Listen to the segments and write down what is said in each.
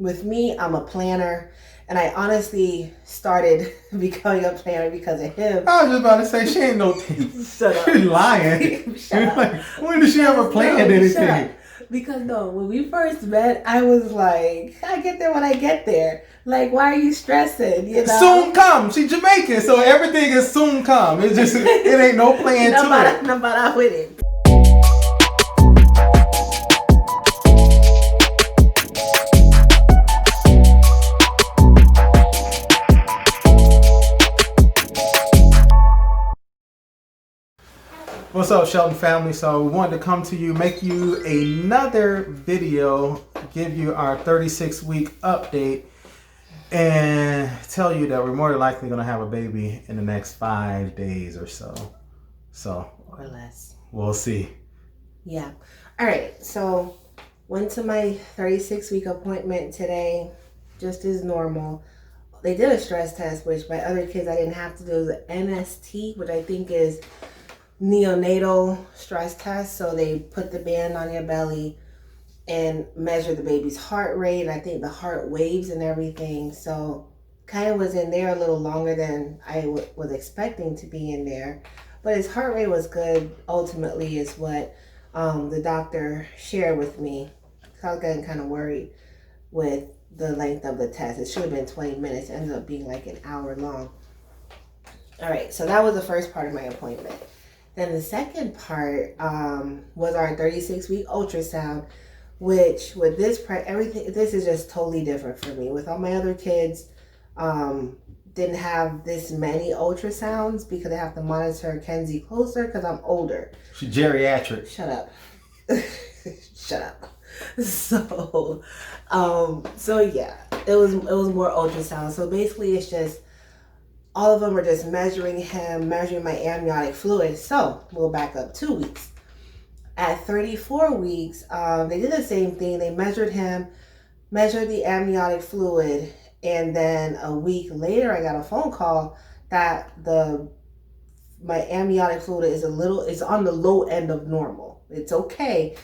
with me, I'm a planner. And I honestly started becoming a planner because of him. I was just about to say, she ain't no Shut up. You're lying. Shut up. Like, when did she ever plan anything? Because no, when we first met, I was like, I get there when I get there. Like, why are you stressing? You know? Soon come. She Jamaican, so everything is soon come. It's just, it ain't no plan to it. No matter with it. What's up, Shelton family? So we wanted to come to you, make you another video, give you our 36-week update, and tell you that we're more than likely going to have a baby in the next 5 days or so. Or less. We'll see. Yeah. All right. So went to my 36-week appointment today, just as normal. They did a stress test, which my other kids I didn't have to do. The NST, which I think is neonatal stress test. So they put the band on your belly and measure the baby's heart rate. I think the heart waves and everything. So kind of was in there a little longer than I was expecting to be in there. But his heart rate was good, ultimately, is what the doctor shared with me. So I was getting kind of worried with the length of the test. It should have been 20 minutes. It ended up being like an hour long. All right, so that was the first part of my appointment. Then the second part was our 36-week ultrasound, which with this everything, this is just totally different for me. With all my other kids, didn't have this many ultrasounds because I have to monitor Kenzie closer because I'm older. She's geriatric. Shut up. Shut up. So yeah, it was more ultrasound. So basically, it's just all of them are just measuring my amniotic fluid. So we'll back up 2 weeks. At 34 weeks, they did the same thing. They measured the amniotic fluid, and then a week later, I got a phone call that my amniotic fluid is on the low end of normal. It's okay,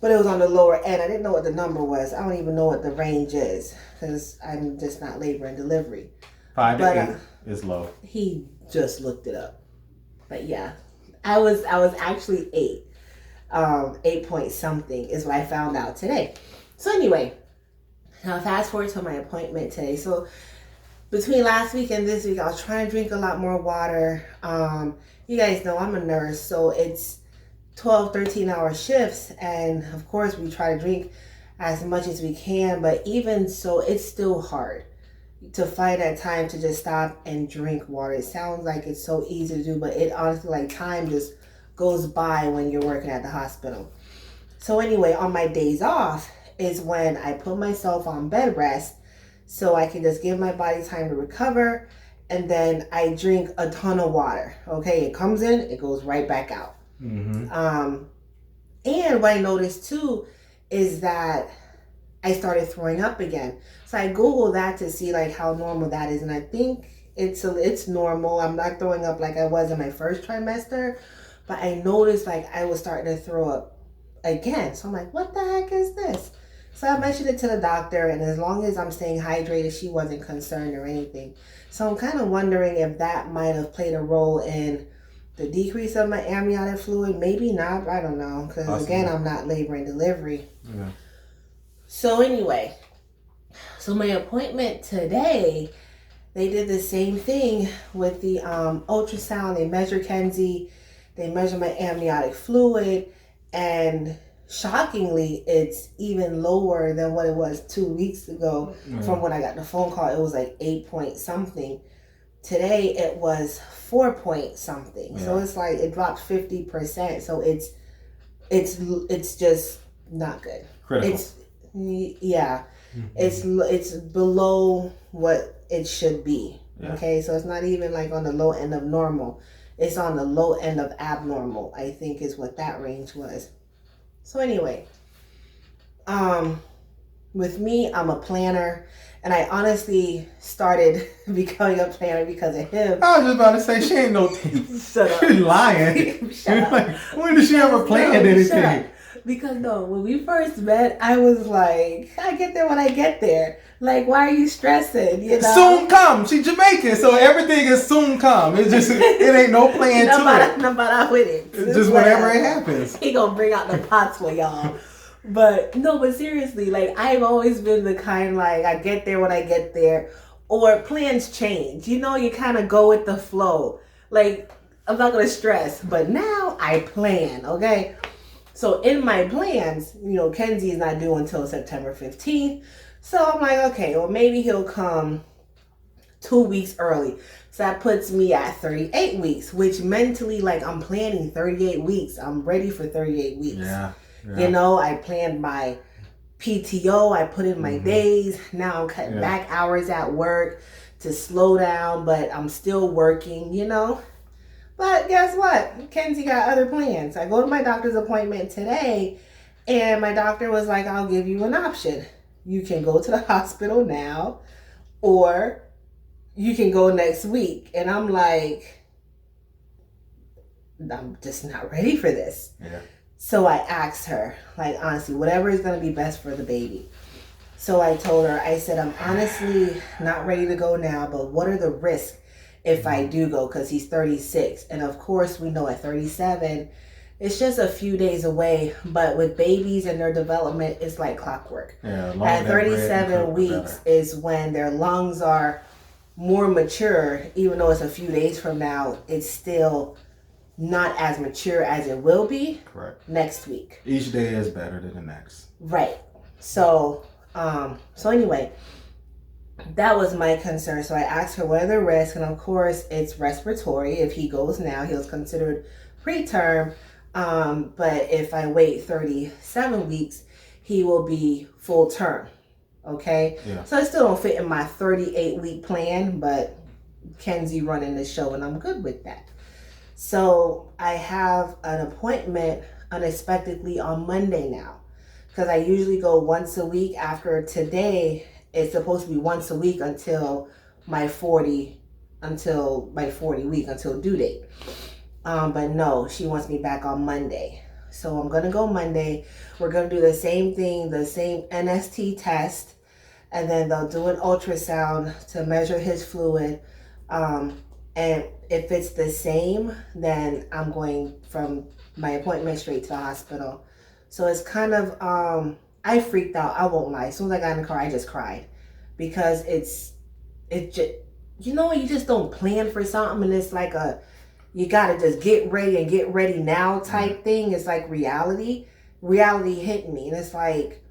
but it was on the lower end. I didn't know what the number was. I don't even know what the range is because I'm just not labor and delivery. 5 to 8 is low. He just looked it up. But yeah, I was actually 8 point something is what I found out today. So anyway, now fast forward to my appointment today. So between last week and this week, I was trying to drink a lot more water. You guys know I'm a nurse, so it's 12, 13-hour shifts. And of course, we try to drink as much as we can. But even so, it's still hard to find that time to just stop and drink water. It sounds like it's so easy to do, but it honestly, like, time just goes by when you're working at the hospital. So anyway, on my days off is when I put myself on bed rest so I can just give my body time to recover, and then I drink a ton of water. Okay, it comes in, it goes right back out. Mm-hmm. And what I noticed too is that I started throwing up again. So I Googled that to see like how normal that is, and I think it's normal. I'm not throwing up like I was in my first trimester, but I noticed like I was starting to throw up again. So I'm like, what the heck is this? So I mentioned it to the doctor, and as long as I'm staying hydrated, she wasn't concerned or anything. So I'm kind of wondering if that might have played a role in the decrease of my amniotic fluid. Maybe not. I don't know. Because again, I'm not labor and delivery. Yeah. So anyway, so my appointment today, they did the same thing with the ultrasound. They measure Kenzie. They measure my amniotic fluid, and shockingly, it's even lower than what it was 2 weeks ago. From when I got the phone call. It was like 8 point something. Today it was 4 point something. Yeah. So it's like it dropped 50%. So it's just not good. Critical. It's below what it should be. Yeah. Okay, so it's not even like on the low end of normal. It's on the low end of abnormal, I think is what that range was. So anyway, with me, I'm a planner, and I honestly started becoming a planner because of him. I was just about to say, she ain't no Shut up. You're lying. Shut up. Like, when did she ever plan anything? Because no, when we first met, I was like, I get there when I get there. Like, why are you stressing? You know, soon come. She Jamaican, so everything is soon come. It's just it ain't no plan to it. No matter with it. It's just whenever it happens. He gonna bring out the pots for y'all. But no, but seriously, like I've always been the kind like I get there when I get there, or plans change. You know, you kind of go with the flow. Like I'm not gonna stress, but now I plan. Okay. So in my plans, you know, Kenzie is not due until September 15th. So I'm like, okay, well, maybe he'll come 2 weeks early. So that puts me at 38 weeks, which mentally, like, I'm planning 38 weeks. I'm ready for 38 weeks. Yeah. You know, I planned my PTO. I put in my days. Now I'm cutting back hours at work to slow down, but I'm still working, you know. But guess what? Kenzie got other plans. I go to my doctor's appointment today, and my doctor was like, I'll give you an option. You can go to the hospital now, or you can go next week. And I'm like, I'm just not ready for this. Yeah. So I asked her, like, honestly, whatever is going to be best for the baby. So I told her, I said, I'm honestly not ready to go now, but what are the risks if I do go? Because he's 36. And of course, we know at 37, it's just a few days away. But with babies and their development, it's like clockwork. Yeah, at 37 weeks is when their lungs are more mature. Even though it's a few days from now, it's still not as mature as it will be. Correct. Next week. Each day is better than the next. Right. So anyway, that was my concern. So I asked her what are the risks, and of course it's respiratory. If he goes now, he's considered preterm. But if I wait 37 weeks, he will be full term. Okay. Yeah. So I still don't fit in my 38-week plan, but Kenzie running the show, and I'm good with that. So I have an appointment unexpectedly on Monday now, because I usually go once a week. After today, it's supposed to be once a week until my 40 week, until due date. But no, she wants me back on Monday. So I'm going to go Monday. We're going to do the same thing, the same NST test. And then they'll do an ultrasound to measure his fluid. And if it's the same, then I'm going from my appointment straight to the hospital. So it's kind of, I freaked out. I won't lie. As soon as I got in the car, I just cried. Because it just, you know, you just don't plan for something. And it's like you got to just get ready and get ready now type thing. It's like reality hit me. And it's like,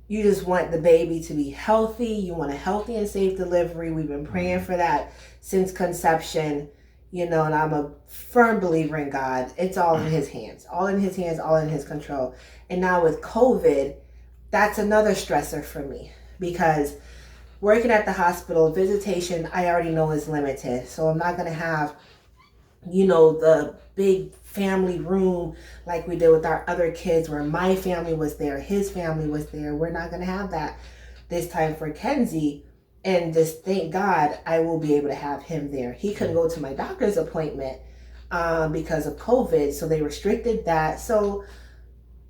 you just want the baby to be healthy. You want a healthy and safe delivery. We've been praying for that since conception, you know, and I'm a firm believer in God. It's all in his hands, all in his hands, all in his control. And now with COVID, that's another stressor for me, because working at the hospital, visitation, I already know is limited. So I'm not going to have, you know, the big family room like we did with our other kids, where my family was there, his family was there. We're not going to have that this time for Kenzie. And just thank God I will be able to have him there. He couldn't go to my doctor's appointment because of COVID, so they restricted that. So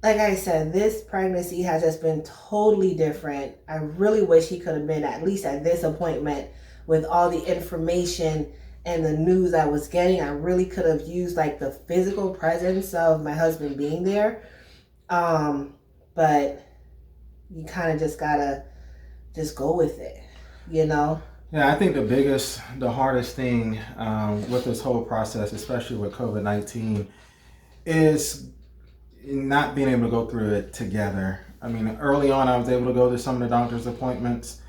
like I said, this pregnancy has just been totally different. I really wish he could have been at least at this appointment with all the information and the news I was getting. I really could have used like the physical presence of my husband being there. But you kind of just gotta just go with it, you know? Yeah, I think the hardest thing with this whole process, especially with COVID-19, is not being able to go through it together. I mean, early on I was able to go to some of the doctor's appointments,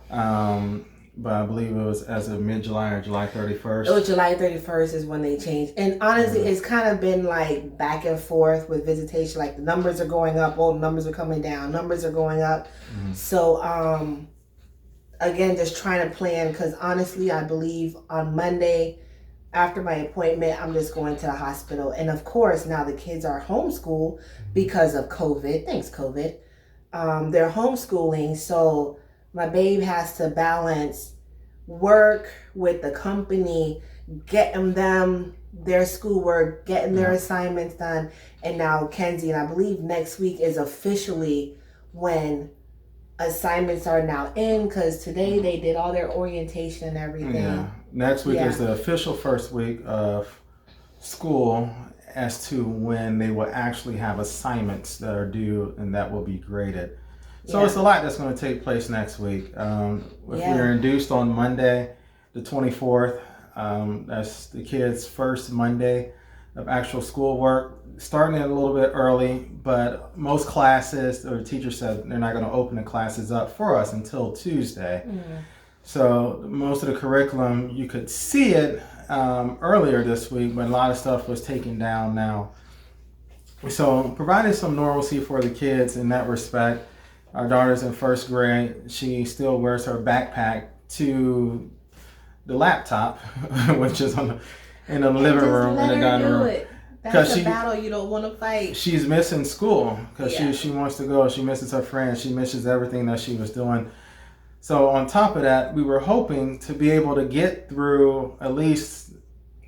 but I believe it was as of mid-July or July 31st. It was July 31st is when they changed. And honestly, it's kind of been like back and forth with visitation. Like the numbers are going up, old numbers are coming down, numbers are going up. So, again, just trying to plan, because honestly, I believe on Monday, after my appointment, I'm just going to the hospital. And of course, now the kids are homeschooled because of COVID. Thanks, COVID. They're homeschooling, so my babe has to balance work with the company getting them their schoolwork, getting their assignments done. And now Kenzie, and I believe next week is officially when assignments are now in, because today they did all their orientation and everything. Yeah. Next week is the official first week of school as to when they will actually have assignments that are due and that will be graded. So it's a lot that's going to take place next week. If we're induced on Monday, the 24th, that's the kids' first Monday of actual schoolwork, starting it a little bit early, but most classes, or teachers said they're not going to open the classes up for us until Tuesday. So most of the curriculum, you could see it earlier this week, but a lot of stuff was taken down now. So providing some normalcy for the kids in that respect. Our daughter's in first grade. She still wears her backpack to the laptop, which is in the living room and the dining room. That's a battle you don't want to fight. She's missing school because she wants to go. She misses her friends. She misses everything that she was doing. So on top of that, we were hoping to be able to get through at least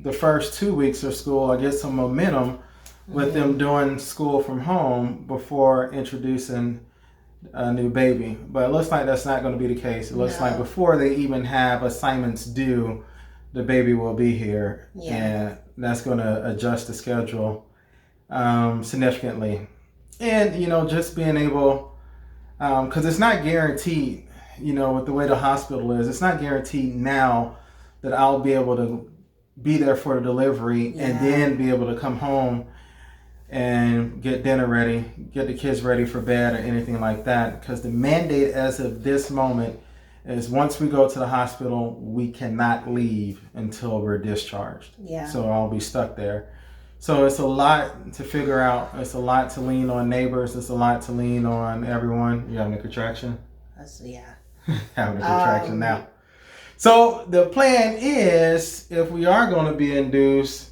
the first 2 weeks of school or get some momentum with them doing school from home before introducing a new baby. But it looks like that's not going to be the case. It looks like before they even have assignments due, the baby will be here. And that's going to adjust the schedule significantly. And, just being able, because it's not guaranteed, with the way the hospital is, it's not guaranteed now that I'll be able to be there for the delivery and then be able to come home and get dinner ready, get the kids ready for bed or anything like that. Because the mandate as of this moment is once we go to the hospital, we cannot leave until we're discharged. So I'll be stuck there. So it's a lot to figure out. It's a lot to lean on neighbors. It's a lot to lean on everyone. You having a contraction? Having a contraction now. So the plan is, if we are going to be induced,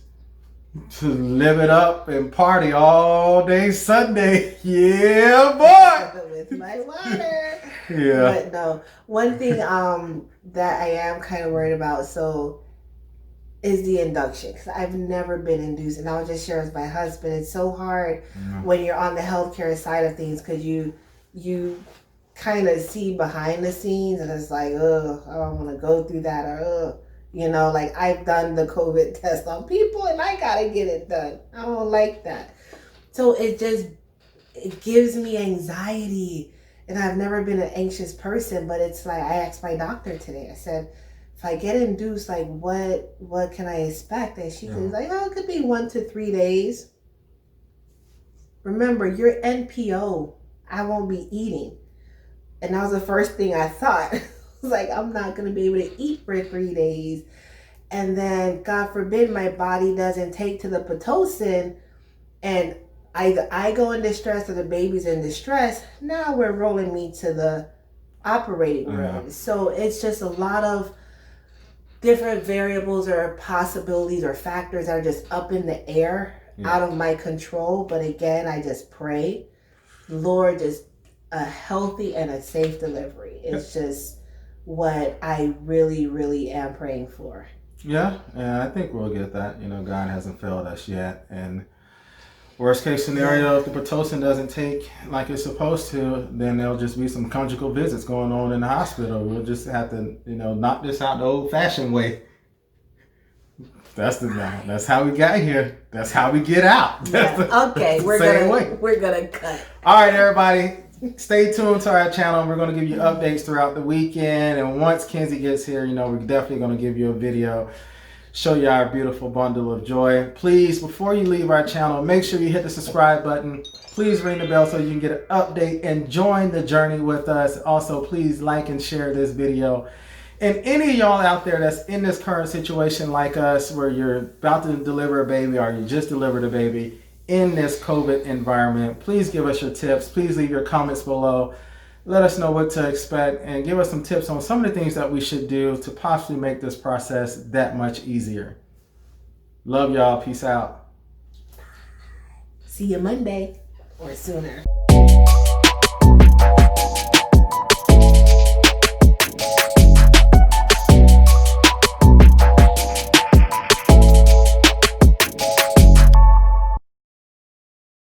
to live it up and party all day Sunday. Yeah, boy. With my water. But no, one thing that I am kind of worried about is the induction, because I've never been induced, and I'll just share with my husband. It's so hard when you're on the healthcare side of things, because you kind of see behind the scenes, and it's like, oh, I don't want to go through that, or like I've done the COVID test on people and I gotta get it done. I don't like that. So it gives me anxiety, and I've never been an anxious person, but it's like, I asked my doctor today, I said, if I get induced, like what can I expect? And she was like, oh, it could be 1 to 3 days. Remember, you're NPO. I won't be eating. And that was the first thing I thought. Like, I'm not going to be able to eat for 3 days. And then, God forbid, my body doesn't take to the Pitocin, and either I go in distress or the baby's in distress. Now we're rolling me to the operating room. So it's just a lot of different variables or possibilities or factors that are just up in the air, out of my control. But again, I just pray, Lord, just a healthy and a safe delivery. It's just what I really, really am praying for. Yeah, I think we'll get that. God hasn't failed us yet. And worst case scenario, if the Pitocin doesn't take like it's supposed to, then there'll just be some conjugal visits going on in the hospital. We'll just have to, knock this out the old-fashioned way. That's how we got here. That's how we get out. Okay, we're gonna cut. All right, everybody. Stay tuned to our channel. We're going to give you updates throughout the weekend. And once Kenzie gets here, we're definitely going to give you a video, show you our beautiful bundle of joy. Please, before you leave our channel, make sure you hit the subscribe button. Please ring the bell so you can get an update and join the journey with us. Also, please like and share this video. And any of y'all out there that's in this current situation like us, where you're about to deliver a baby or you just delivered a baby, in this COVID environment, please give us your tips. Please leave your comments below. Let us know what to expect and give us some tips on some of the things that we should do to possibly make this process that much easier. Love y'all. Peace out. See you Monday or sooner.